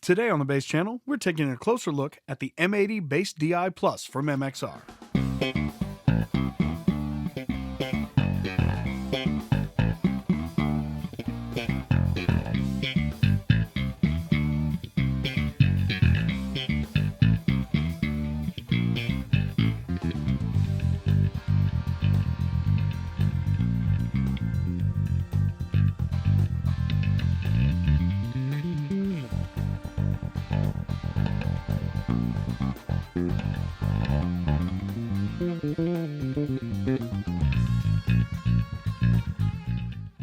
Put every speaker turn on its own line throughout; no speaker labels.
Today on the Bass Channel, we're taking a closer look at the M80 Bass D.I Plus from MXR.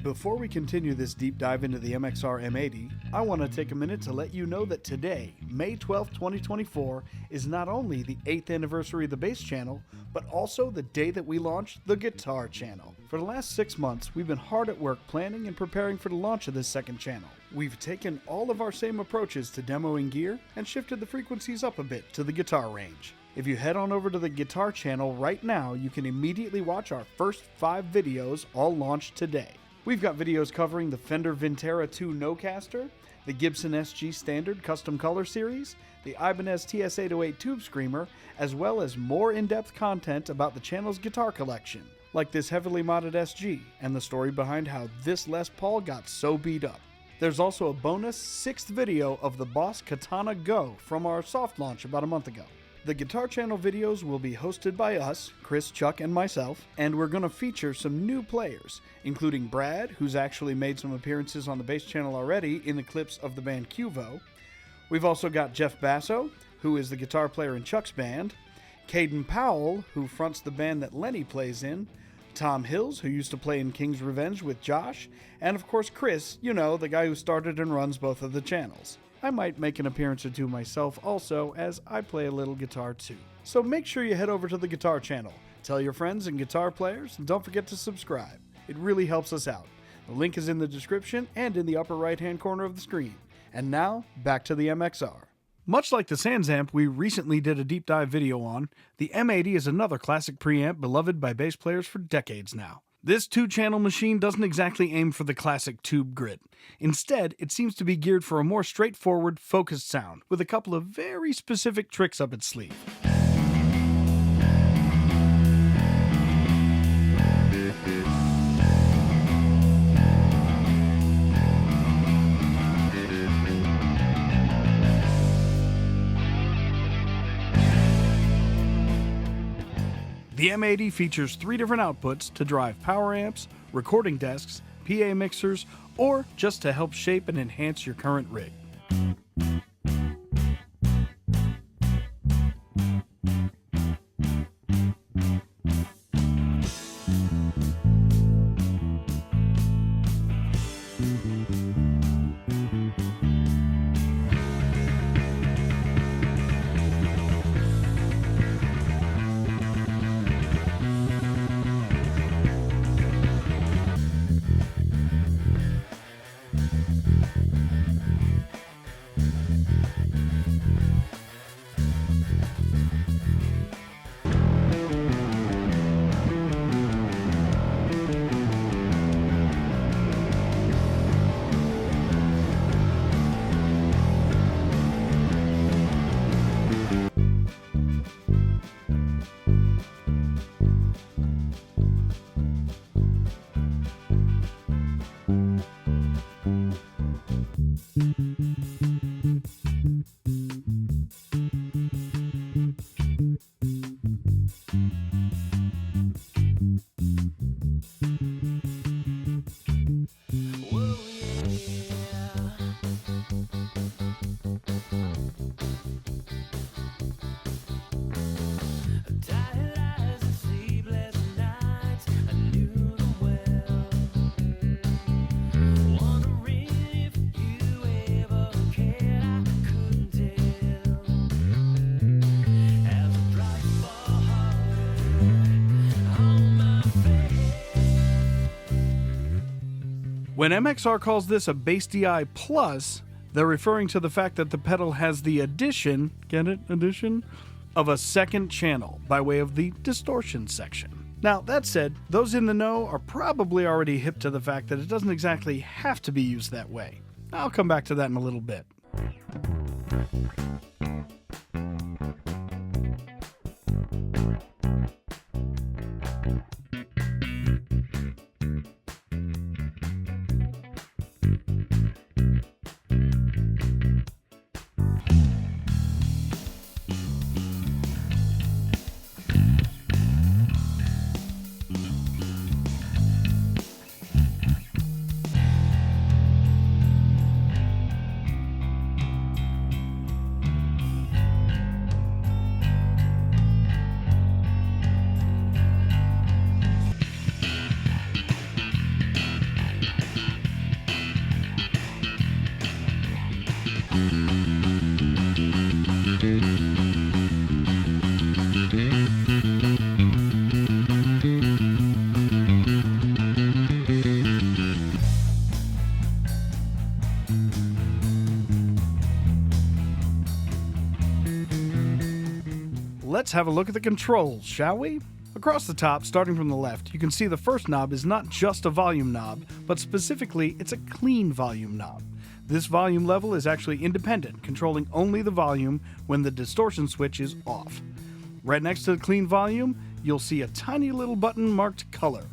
Before we continue this deep dive into the MXR M80, I want to take a minute to let you know that today, May 12, 2024, is not only the 8th anniversary of the Bass Channel, but also the day that we launched the Guitar Channel. For the last 6 months, we've been hard at work planning and preparing for the launch of this second channel. We've taken all of our same approaches to demoing gear and shifted the frequencies up a bit to the guitar range. If you head on over to the Guitar Channel right now, you can immediately watch our first 5 videos, all launched today. We've got videos covering the Fender Vintera 2 Nocaster, the Gibson SG Standard Custom Color Series, the Ibanez TS-808 Tube Screamer, as well as more in-depth content about the channel's guitar collection, like this heavily modded SG, and the story behind how this Les Paul got so beat up. There's also a bonus 6th video of the Boss Katana Go from our soft launch about a month ago. The Guitar Channel videos will be hosted by us, Chris, Chuck, and myself, and we're going to feature some new players, including Brad, who's actually made some appearances on the Bass Channel already in the clips of the band Cuvo. We've also got Jeff Basso, who is the guitar player in Chuck's band, Caden Powell, who fronts the band that Lenny plays in, Tom Hills, who used to play in King's Revenge with Josh, and of course Chris, you know, the guy who started and runs both of the channels. I might make an appearance or two myself also, as I play a little guitar too. So make sure you head over to the Guitar Channel, tell your friends and guitar players, and don't forget to subscribe. It really helps us out. The link is in the description and in the upper right hand corner of the screen. And now, back to the MXR. Much like the Sans amp we recently did a deep dive video on, the M80 is another classic preamp beloved by bass players for decades now. This 2-channel machine doesn't exactly aim for the classic tube grit. Instead, it seems to be geared for a more straightforward, focused sound, with a couple of very specific tricks up its sleeve. The M80 features 3 different outputs to drive power amps, recording desks, PA mixers, or just to help shape and enhance your current rig. When MXR calls this a Bass D.I Plus, they're referring to the fact that the pedal has the addition, get it, addition, of a second channel by way of the distortion section. Now, that said, those in the know are probably already hip to the fact that it doesn't exactly have to be used that way. I'll come back to that in a little bit. Let's have a look at the controls, shall we? Across the top, starting from the left, you can see the first knob is not just a volume knob, but specifically, it's a clean volume knob. This volume level is actually independent, controlling only the volume when the distortion switch is off. Right next to the clean volume, you'll see a tiny little button marked color.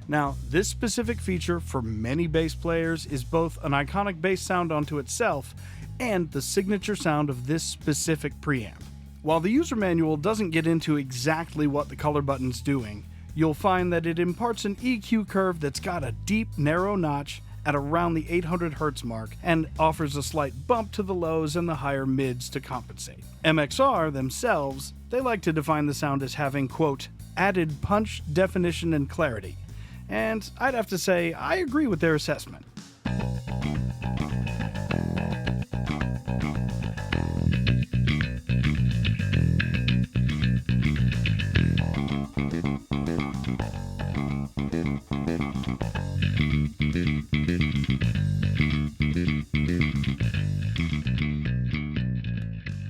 Now, this specific feature for many bass players is both an iconic bass sound unto itself and the signature sound of this specific preamp. While the user manual doesn't get into exactly what the color button's doing, you'll find that it imparts an EQ curve that's got a deep, narrow notch at around the 800 Hz mark and offers a slight bump to the lows and the higher mids to compensate. MXR themselves, they like to define the sound as having, quote, added punch, definition, and clarity. And I'd have to say, I agree with their assessment.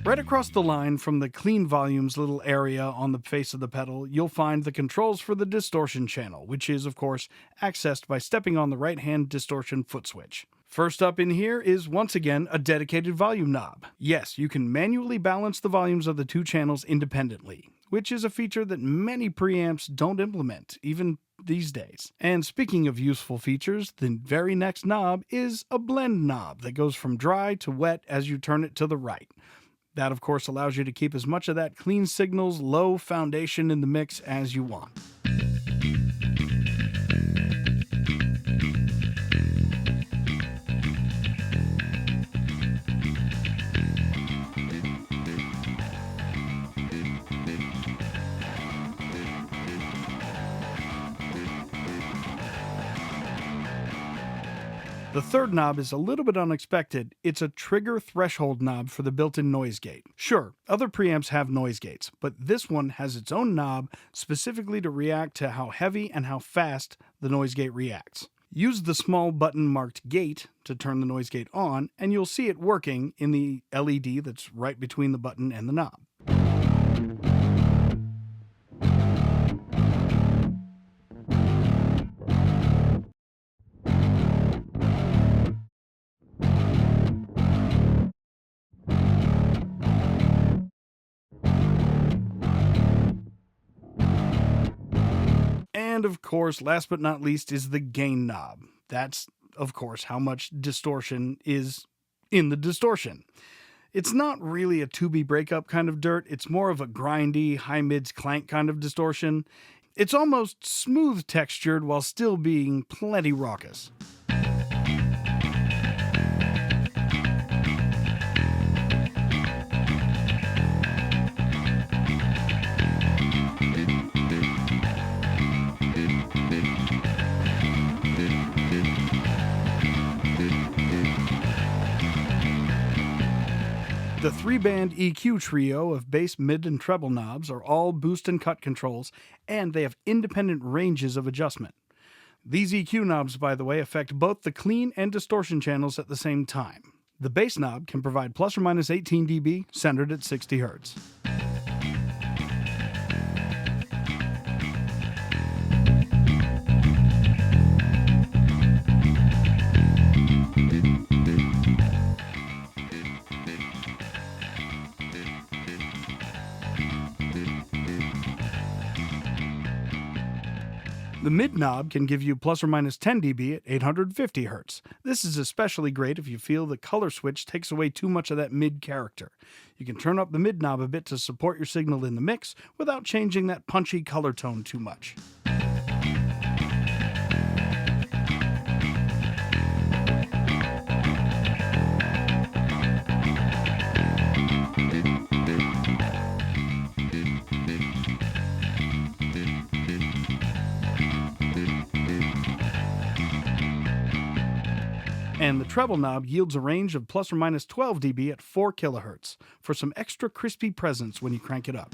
Right across the line from the clean volumes little area on the face of the pedal, you'll find the controls for the distortion channel, which is, of course, accessed by stepping on the right-hand distortion foot switch. First up in here is, once again, a dedicated volume knob. Yes, you can manually balance the volumes of the two channels independently, which is a feature that many preamps don't implement, even these days. And speaking of useful features, the very next knob is a blend knob that goes from dry to wet as you turn it to the right. That, of course, allows you to keep as much of that clean signals, low foundation in the mix as you want. The third knob is a little bit unexpected. It's a trigger threshold knob for the built-in noise gate. Sure, other preamps have noise gates, but this one has its own knob specifically to react to how heavy and how fast the noise gate reacts. Use the small button marked gate to turn the noise gate on, and you'll see it working in the LED that's right between the button and the knob. And of course, last but not least, is the gain knob. That's, of course, how much distortion is in the distortion. It's not really a to-be breakup kind of dirt. It's more of a grindy, high-mids clank kind of distortion. It's almost smooth textured while still being plenty raucous. The 3-band EQ trio of bass, mid, and treble knobs are all boost and cut controls, and they have independent ranges of adjustment. These EQ knobs, by the way, affect both the clean and distortion channels at the same time. The bass knob can provide plus or minus 18 dB, centered at 60 Hz. The mid knob can give you plus or minus 10 dB at 850 Hz. This is especially great if you feel the color switch takes away too much of that mid character. You can turn up the mid knob a bit to support your signal in the mix without changing that punchy color tone too much. And the treble knob yields a range of plus or minus 12 dB at 4 kHz for some extra crispy presence when you crank it up.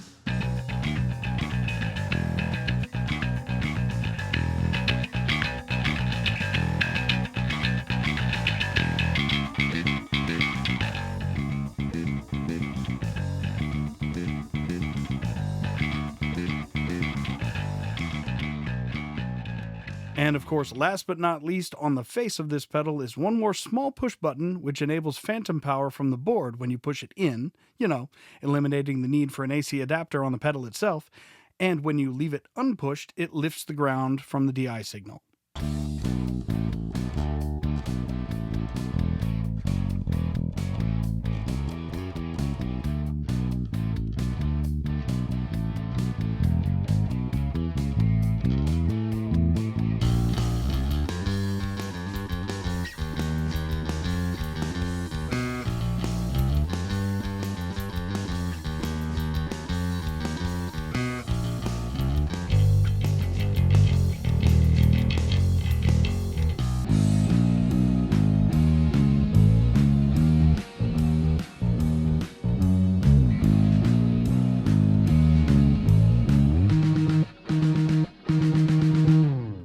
And of course, last but not least, on the face of this pedal is one more small push button which enables phantom power from the board when you push it in, eliminating the need for an AC adapter on the pedal itself, and when you leave it unpushed, it lifts the ground from the DI signal.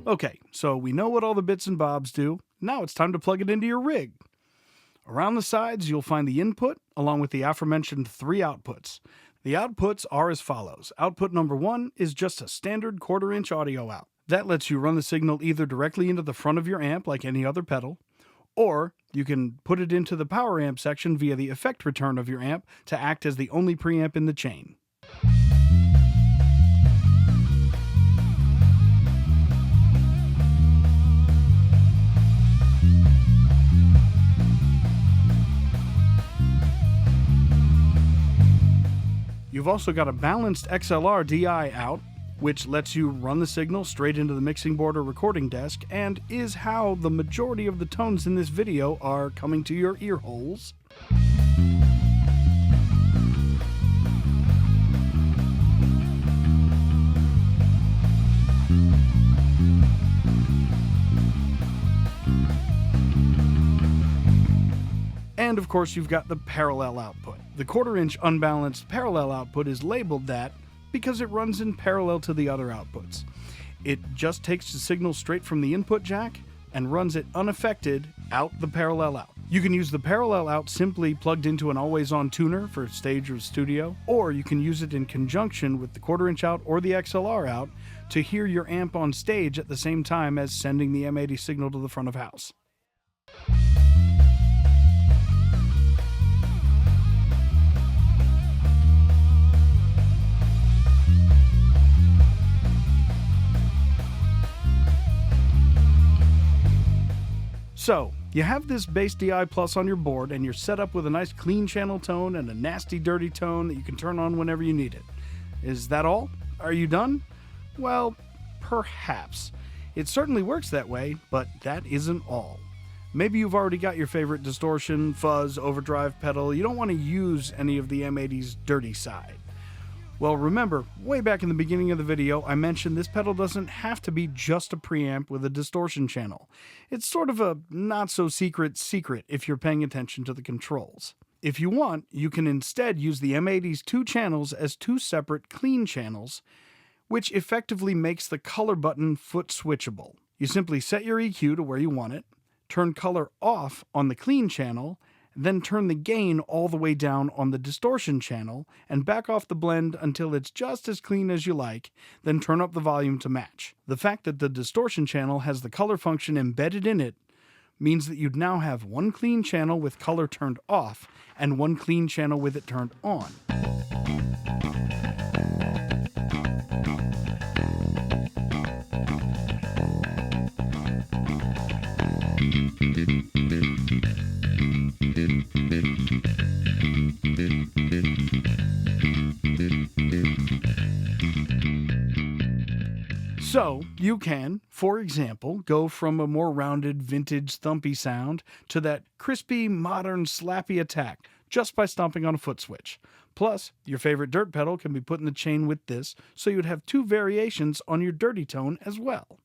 Okay, so we know what all the bits and bobs do. Now it's time to plug it into your rig. Around the sides, you'll find the input, along with the aforementioned 3 outputs. The outputs are as follows. Output number 1 is just a standard 1/4-inch audio out. That lets you run the signal either directly into the front of your amp like any other pedal, or you can put it into the power amp section via the effect return of your amp to act as the only preamp in the chain. You've also got a balanced XLR DI out, which lets you run the signal straight into the mixing board or recording desk, and is how the majority of the tones in this video are coming to your ear holes. And of course you've got the parallel output. The 1/4-inch unbalanced parallel output is labeled that because it runs in parallel to the other outputs. It just takes the signal straight from the input jack and runs it unaffected out the parallel out. You can use the parallel out simply plugged into an always-on tuner for stage or studio, or you can use it in conjunction with the 1/4-inch out or the XLR out to hear your amp on stage at the same time as sending the M80 signal to the front of house. So, you have this Bass D.I Plus on your board and you're set up with a nice clean channel tone and a nasty dirty tone that you can turn on whenever you need it. Is that all? Are you done? Well, perhaps. It certainly works that way, but that isn't all. Maybe you've already got your favorite distortion, fuzz, overdrive pedal. You don't want to use any of the M80's dirty side. Well, remember, way back in the beginning of the video, I mentioned this pedal doesn't have to be just a preamp with a distortion channel. It's sort of a not-so-secret secret if you're paying attention to the controls. If you want, you can instead use the M80's 2 channels as 2 separate clean channels, which effectively makes the color button foot switchable. You simply set your EQ to where you want it, turn color off on the clean channel, then turn the gain all the way down on the distortion channel and back off the blend until it's just as clean as you like, then turn up the volume to match. The fact that the distortion channel has the color function embedded in it means that you'd now have one clean channel with color turned off and one clean channel with it turned on. So, you can, for example, go from a more rounded, vintage, thumpy sound to that crispy, modern, slappy attack just by stomping on a foot switch. Plus, your favorite dirt pedal can be put in the chain with this, so you'd have two variations on your dirty tone as well.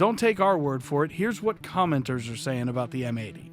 Don't take our word for it. Here's what commenters are saying about the M80.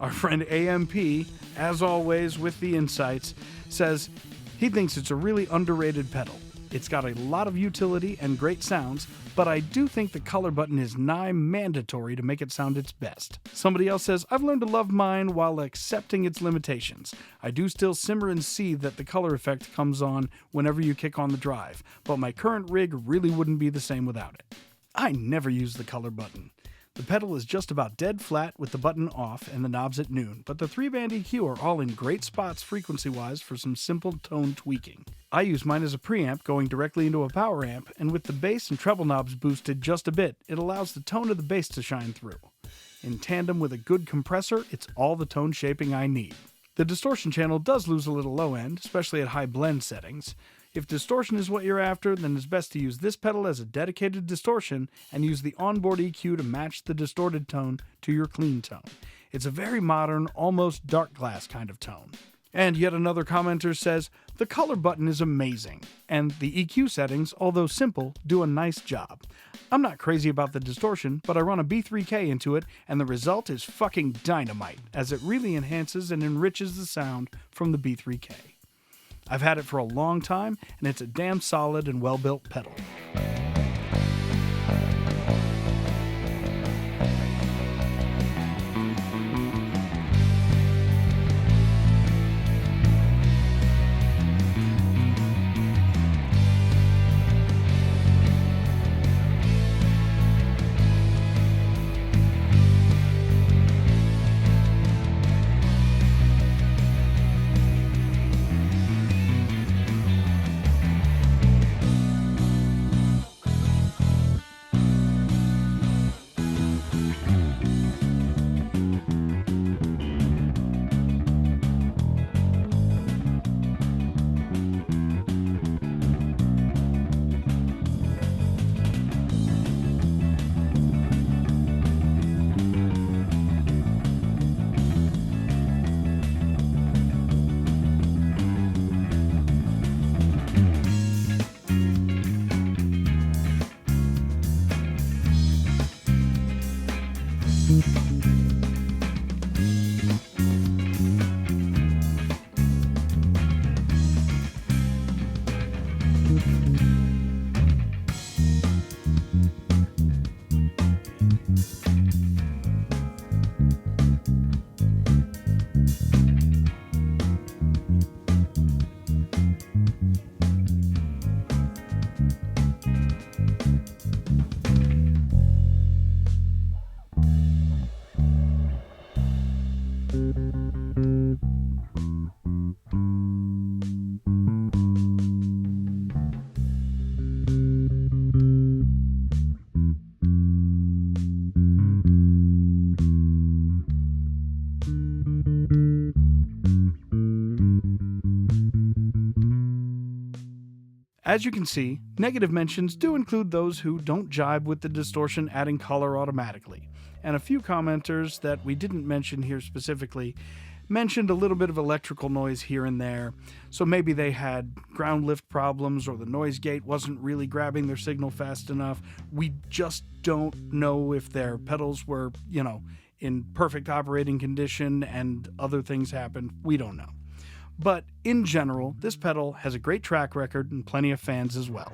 Our friend AMP, as always with the insights, says he thinks it's a really underrated pedal. It's got a lot of utility and great sounds, but I do think the color button is nigh mandatory to make it sound its best. Somebody else says, I've learned to love mine while accepting its limitations. I do still simmer and see that the color effect comes on whenever you kick on the drive, but my current rig really wouldn't be the same without it. I never use the color button. The pedal is just about dead flat with the button off and the knobs at noon, but the 3-band EQ are all in great spots frequency-wise for some simple tone tweaking. I use mine as a preamp going directly into a power amp, and with the bass and treble knobs boosted just a bit, it allows the tone of the bass to shine through. In tandem with a good compressor, it's all the tone shaping I need. The distortion channel does lose a little low end, especially at high blend settings. If distortion is what you're after, then it's best to use this pedal as a dedicated distortion and use the onboard EQ to match the distorted tone to your clean tone. It's a very modern, almost dark glass kind of tone. And yet another commenter says, the color button is amazing, and the EQ settings, although simple, do a nice job. I'm not crazy about the distortion, but I run a B3K into it, and the result is fucking dynamite, as it really enhances and enriches the sound from the B3K. I've had it for a long time, and it's a damn solid and well-built pedal. As you can see, negative mentions do include those who don't jibe with the distortion adding color automatically, and a few commenters that we didn't mention here specifically mentioned a little bit of electrical noise here and there, so maybe they had ground lift problems or the noise gate wasn't really grabbing their signal fast enough. We just don't know if their pedals were, in perfect operating condition and other things happened. We don't know. But in general, this pedal has a great track record and plenty of fans as well.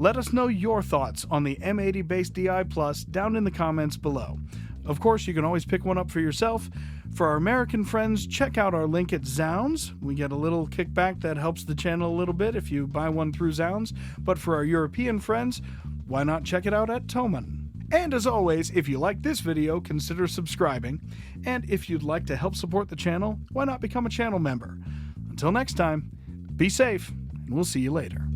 Let us know your thoughts on the M80 Bass D.I Plus down in the comments below. Of course, you can always pick one up for yourself. For our American friends, check out our link at zZounds. We get a little kickback that helps the channel a little bit if you buy one through zZounds. But for our European friends, why not check it out at Thomann? And as always, if you like this video, consider subscribing. And if you'd like to help support the channel, why not become a channel member? Until next time, be safe, and we'll see you later.